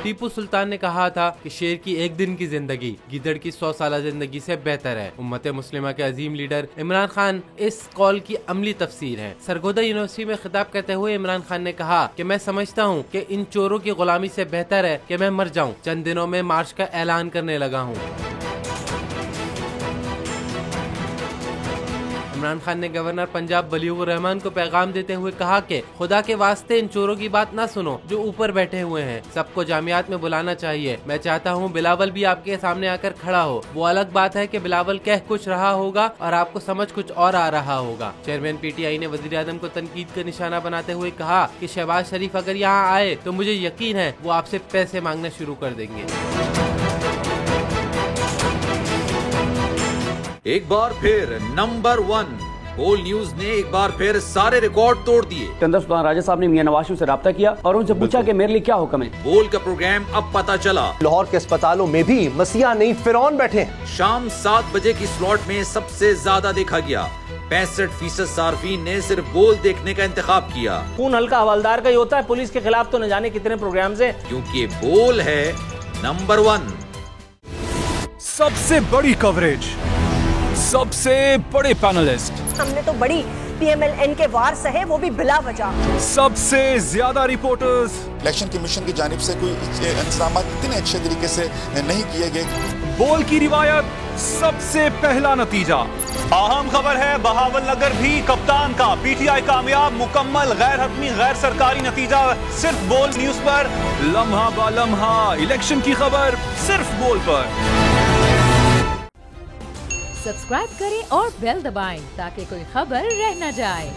टीपू सुल्तान ने कहा था कि शेर की एक दिन की जिंदगी गीदड़ की 100 साल जिंदगी से बेहतर है। उम्मत मुस्लिमा के अजीम लीडर इमरान खान इस कॉल की अमली तफसीर है। सरगोदा यूनिवर्सिटी में खिताब करते हुए इमरान खान ने कहा कि मैं समझता हूँ कि इन चोरों की गुलामी से बेहतर है कि मैं मर जाऊँ। चंद दिनों में मार्च का ऐलान करने लगा हूँ। इमरान खान ने गवर्नर पंजाब वलीउर रहमान को पैगाम देते हुए कहा कि खुदा के वास्ते इन चोरों की बात ना सुनो जो ऊपर बैठे हुए हैं। सबको जामियात में बुलाना चाहिए। मैं चाहता हूँ बिलावल भी आपके सामने आकर खड़ा हो। वो अलग बात है कि बिलावल कह कुछ रहा होगा और आपको समझ कुछ और आ रहा होगा। चेयरमैन पीटीआई ने वजीर आजम को तनकीद का निशाना बनाते हुए कहा कि शहबाज शरीफ अगर यहाँ आए तो मुझे यकीन है वो आपसे पैसे मांगना शुरू कर देंगे। एक बार फिर नंबर 1 बोल न्यूज ने एक बार फिर सारे रिकॉर्ड तोड़ दिए। सिकंदर सुल्तान राजा साहब ने मियां नवाज शरीफ से राब्ता किया और उनसे पूछा कि मेरे लिए क्या हुक्म है। बोल का प्रोग्राम अब पता चला। लाहौर के अस्पतालों में भी मसीहा नहीं फिरौन बैठे हैं। शाम 7 बजे की स्लॉट में सबसे ज्यादा देखा गया। 65% सार्फिन ने सिर्फ बोल देखने का इंतखाब किया। खून हल्का हवलदार का ही होता है, पुलिस के खिलाफ तो न जाने कितने प्रोग्राम्स हैं। क्योंकि बोल है नंबर 1। सबसे बड़ी कवरेज, सबसे बड़े पैनलिस्ट, हमने तो बड़ी PMLN के वार सहे, वो भी बिला वजह। सबसे ज्यादा रिपोर्टर्स। इलेक्शन कमीशन की जानिब से कोई इंतजाम इतने अच्छे तरीके से नहीं किए गए। बोल की रिवायत, सबसे पहला नतीजा। अहम खबर है बहावल नगर भी कप्तान का, PTI कामयाब, मुकम्मल गैर हतमी गैर सरकारी नतीजा सिर्फ बोल न्यूज पर। लम्हा बा लम्हा इलेक्शन की खबर सिर्फ बोल पर। सब्सक्राइब करें और बेल दबाएं ताकि कोई खबर रह न जाए।